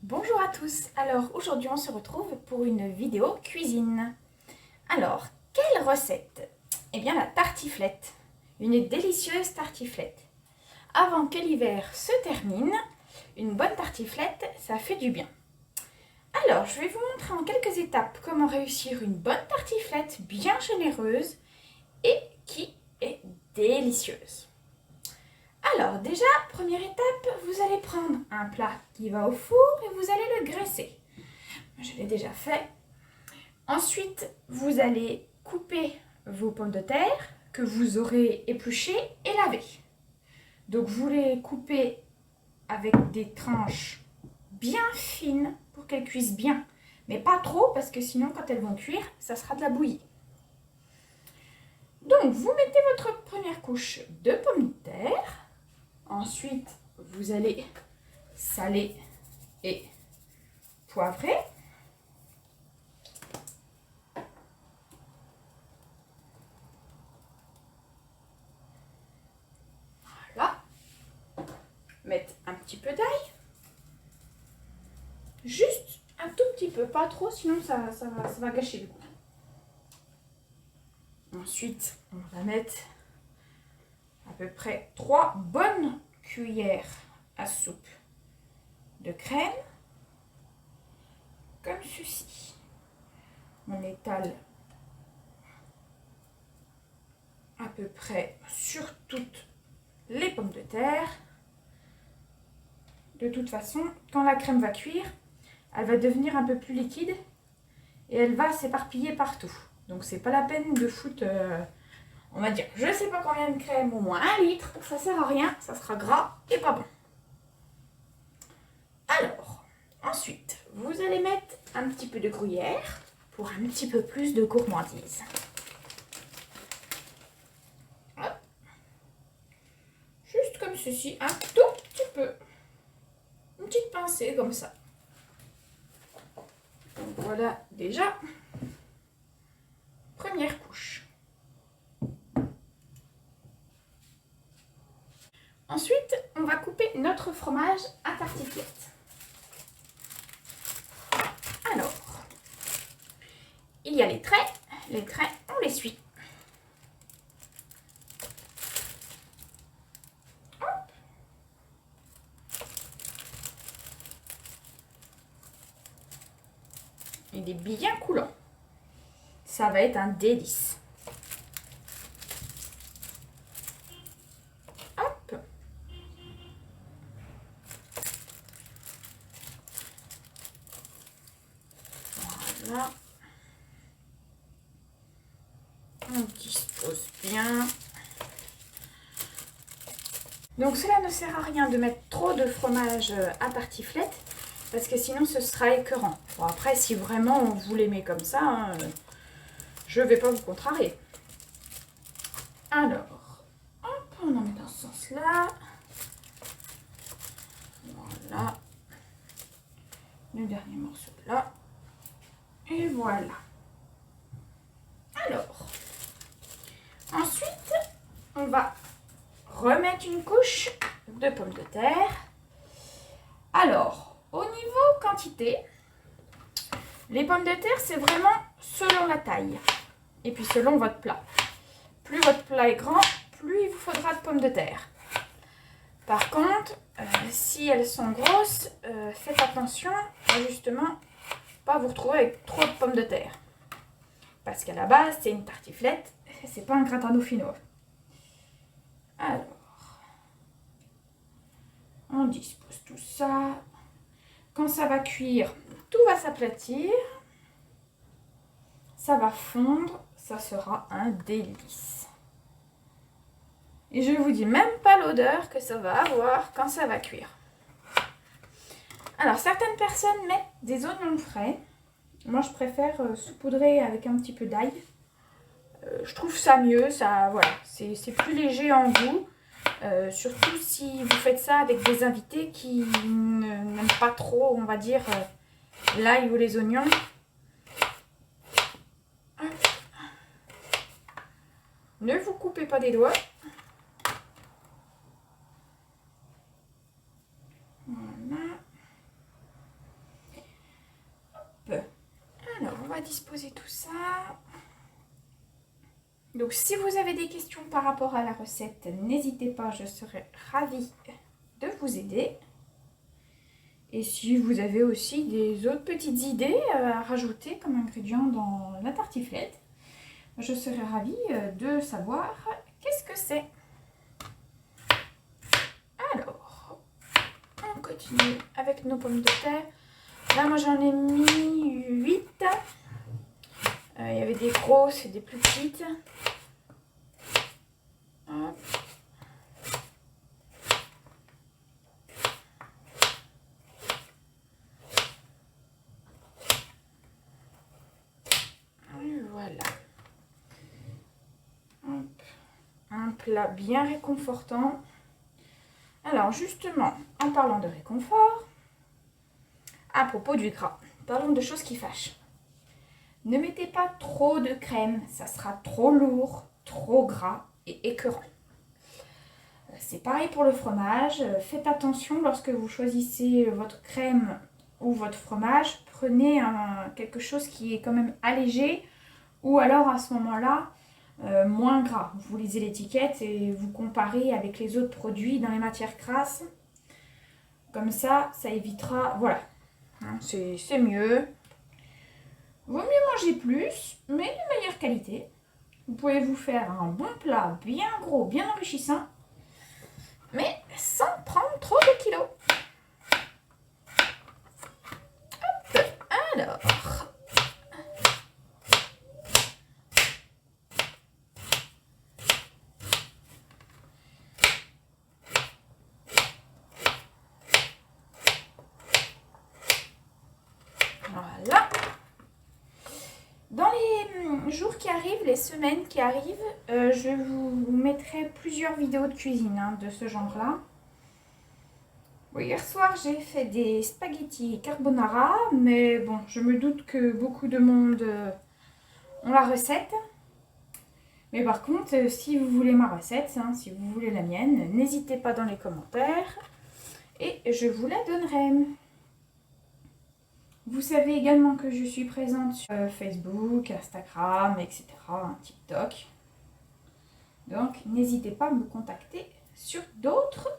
Bonjour à tous, alors aujourd'hui on se retrouve pour une vidéo cuisine. Alors, quelle recette? Eh bien la tartiflette, une délicieuse tartiflette. Avant que l'hiver se termine, une bonne tartiflette, ça fait du bien. Alors, je vais vous montrer en quelques étapes comment réussir une bonne tartiflette bien généreuse et qui est délicieuse. Alors déjà, première étape, vous allez prendre un plat qui va au four et vous allez le graisser. Je l'ai déjà fait. Ensuite, vous allez couper vos pommes de terre que vous aurez épluchées et lavées. Donc vous les coupez avec des tranches bien fines pour qu'elles cuisent bien. Mais pas trop parce que sinon quand elles vont cuire, ça sera de la bouillie. Donc vous mettez votre première couche de pommes de terre. Ensuite, vous allez saler et poivrer. Voilà. Mettre un petit peu d'ail. Juste un tout petit peu, pas trop, sinon ça va gâcher le goût. Ensuite, on va mettre à peu près 3 bonnes cuillères à soupe de crème, comme ceci. On étale à peu près sur toutes les pommes de terre. De toute façon, quand la crème va cuire, elle va devenir un peu plus liquide et elle va s'éparpiller partout. Donc c'est pas la peine de foutre, on va dire, je sais pas combien de crème, au moins 1 litre, ça sert à rien, ça sera gras et pas bon. Alors, ensuite, vous allez mettre un petit peu de gruyère pour un petit peu plus de gourmandise. Hop. Juste comme ceci, un tout petit peu. Une petite pincée comme ça. Donc voilà déjà, première couche. Ensuite, on va couper notre fromage à tartiflette. Alors, il y a les traits, on les suit. Hop. Il est bien coulant. Ça va être un délice. Hop. Voilà. On dispose bien. Donc cela ne sert à rien de mettre trop de fromage à tartiflette parce que sinon ce sera écœurant. Bon, après si vraiment vous l'aimez comme ça, hein, je ne vais pas vous contrarier. Alors, hop, on en met dans ce sens-là. Voilà. Le dernier morceau là. Et voilà. Alors, ensuite, on va remettre une couche de pommes de terre. Alors, au niveau quantité, les pommes de terre, c'est vraiment selon la taille. Et puis selon votre plat. Plus votre plat est grand, plus il vous faudra de pommes de terre. Par contre, si elles sont grosses, faites attention à justement pas vous retrouver avec trop de pommes de terre. Parce qu'à la base, c'est une tartiflette, c'est pas un gratin dauphinois. Alors, on dispose tout ça. Quand ça va cuire, tout va s'aplatir. Ça va fondre, ça sera un délice. Et je vous dis même pas l'odeur que ça va avoir quand ça va cuire. Alors, certaines personnes mettent des oignons frais. Moi, je préfère saupoudrer avec un petit peu d'ail. Je trouve ça mieux, ça, voilà, c'est plus léger en goût. Surtout si vous faites ça avec des invités qui n'aiment pas trop, on va dire, l'ail ou les oignons. Ne vous coupez pas des doigts. Voilà. va disposer tout ça. Donc si vous avez des questions par rapport à la recette, n'hésitez pas, je serai ravie de vous aider. Et si vous avez aussi des autres petites idées à rajouter comme ingrédients dans la tartiflette, je serai ravie de savoir qu'est-ce que c'est. Alors, on continue avec nos pommes de terre. Là, moi j'en ai mis 8. Il y avait des grosses et des plus petites. Hop. Et voilà. Hop. Un plat bien réconfortant. Alors justement, en parlant de réconfort, à propos du gras, parlons de choses qui fâchent. Ne mettez pas trop de crème, ça sera trop lourd, trop gras et écœurant. C'est pareil pour le fromage, faites attention lorsque vous choisissez votre crème ou votre fromage, prenez quelque chose qui est quand même allégé ou alors à ce moment-là, moins gras. Vous lisez l'étiquette et vous comparez avec les autres produits dans les matières grasses. Comme ça, ça évitera, voilà, c'est mieux. Vaut mieux manger plus, mais de meilleure qualité. Vous pouvez vous faire un bon plat bien gros, bien enrichissant, mais sans prendre trop de kilos. Hop, alors. Voilà. Dans les jours qui arrivent, les semaines qui arrivent, je vous mettrai plusieurs vidéos de cuisine de ce genre-là. Bon, hier soir, j'ai fait des spaghettis carbonara, mais bon, je me doute que beaucoup de monde ont la recette. Mais par contre, si vous voulez ma recette, si vous voulez la mienne, n'hésitez pas dans les commentaires et je vous la donnerai. Vous savez également que je suis présente sur Facebook, Instagram, etc., TikTok. Donc, n'hésitez pas à me contacter sur d'autres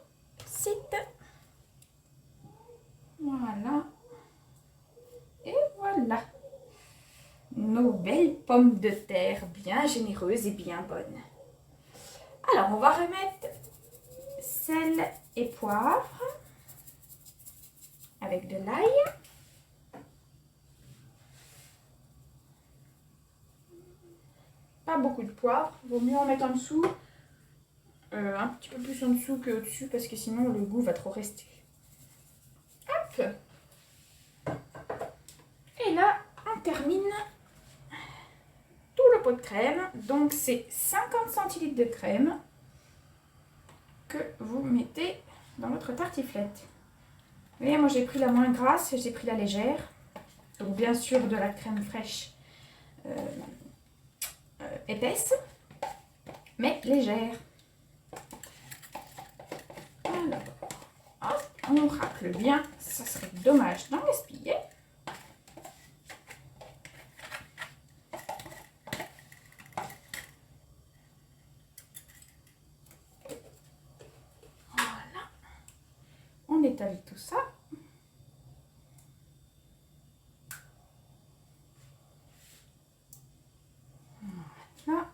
sites. Voilà. Et voilà. Nos belles pommes de terre bien généreuses et bien bonnes. Alors, on va remettre sel et poivre avec de l'ail. Pas beaucoup de poivre, vaut mieux en mettre en dessous, un petit peu plus en dessous que au-dessus parce que sinon le goût va trop rester. Hop. Et là, on termine tout le pot de crème. Donc c'est 50 centilitres de crème que vous mettez dans votre tartiflette. Vous voyez, moi j'ai pris la moins grasse, j'ai pris la légère. Donc bien sûr de la crème fraîche épaisse, mais légère. Alors, hop, on racle bien, ça serait dommage d'en gaspiller. Voilà, on étale tout ça. Voilà.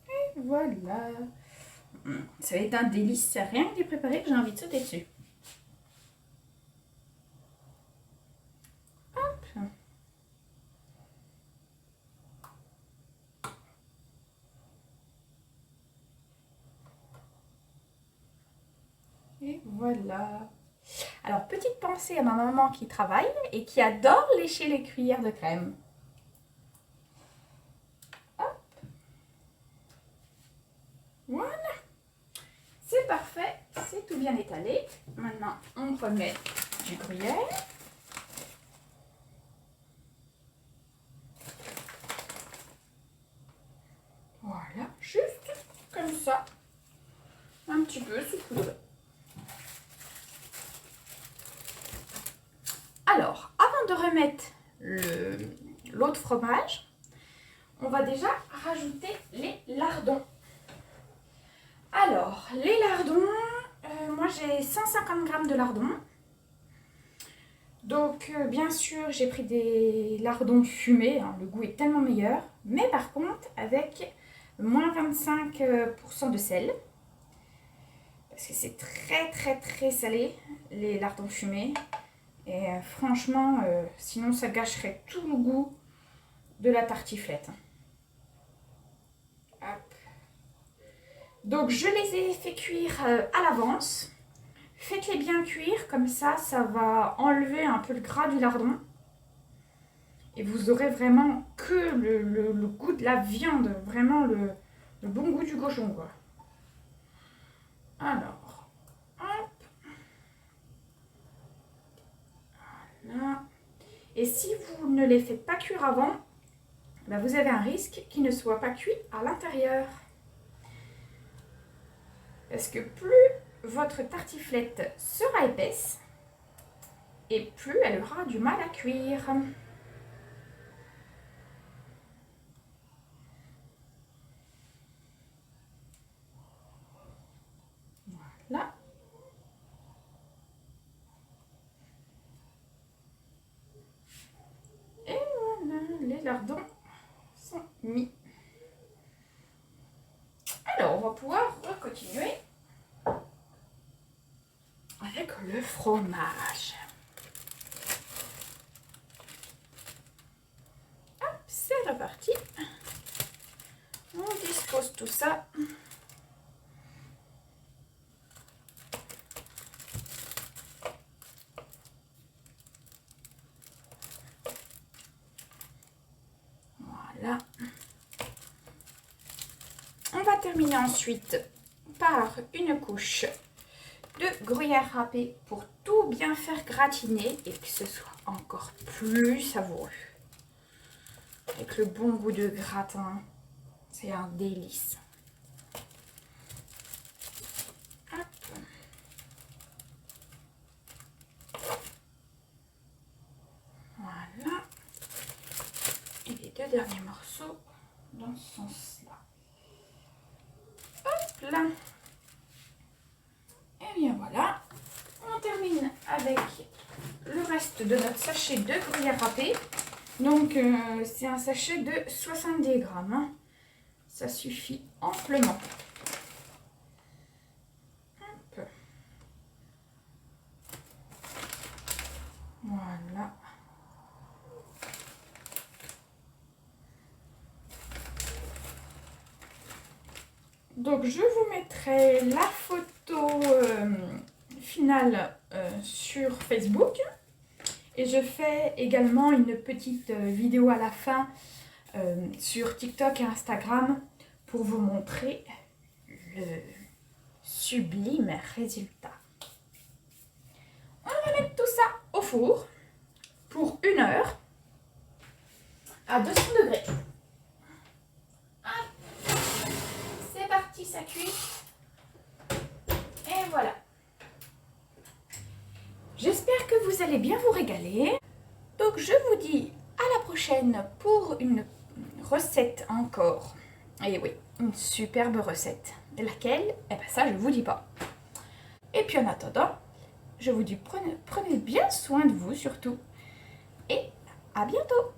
Et voilà. Ça va être un délice, c'est rien que j'ai préparé que j'ai envie de sauter dessus. Hop. Et voilà. Alors, petite pensée à ma maman qui travaille et qui adore lécher les cuillères de crème. Hop. Voilà. C'est parfait, c'est tout bien étalé. Maintenant, on remet du gruyère. Voilà, juste comme ça. Un petit peu saupoudré. Alors, avant de remettre mettre l'autre fromage, on va déjà rajouter les lardons. Alors, les lardons, moi j'ai 150 g de lardons. Donc, bien sûr, j'ai pris des lardons fumés, hein, le goût est tellement meilleur. Mais par contre, avec moins 25% de sel. Parce que c'est très salé, les lardons fumés. Et franchement, sinon ça gâcherait tout le goût de la tartiflette. Hop. Donc, je les ai fait cuire à l'avance. Faites-les bien cuire, comme ça, ça va enlever un peu le gras du lardon. Et vous aurez vraiment que le goût de la viande, vraiment le bon goût du cochon, quoi. Alors, hop. Voilà. Et si vous ne les faites pas cuire avant, ben vous avez un risque qu'ils ne soient pas cuits à l'intérieur. Parce que plus votre tartiflette sera épaisse, et plus elle aura du mal à cuire. Voilà. Et voilà, les lardons sont mis. Alors, on va pouvoir continuer avec le fromage. Hop, c'est reparti. On dispose tout ça. Voilà. On va terminer ensuite par une couche de gruyère râpée pour tout bien faire gratiner et que ce soit encore plus savoureux. Avec le bon goût de gratin, c'est un délice. Hop. Voilà. Et les deux derniers morceaux dans ce sens-là. Hop là. Et bien voilà. On termine avec le reste de notre sachet de gruyère râpée. Donc c'est un sachet de 70 grammes. Hein. Ça suffit amplement. Hop. Voilà. Donc je vous mettrai la photo finale sur Facebook. Et je fais également une petite vidéo à la fin sur TikTok et Instagram pour vous montrer le sublime résultat. On va mettre tout ça au four pour 1 heure à 200 degrés. C'est parti, ça cuit. Et voilà. J'espère que vous allez bien vous régaler. Donc je vous dis à la prochaine pour une recette encore. Et oui, une superbe recette. Laquelle? Eh bien ça je vous dis pas. Et puis en attendant, je vous dis prenez bien soin de vous surtout. Et à bientôt.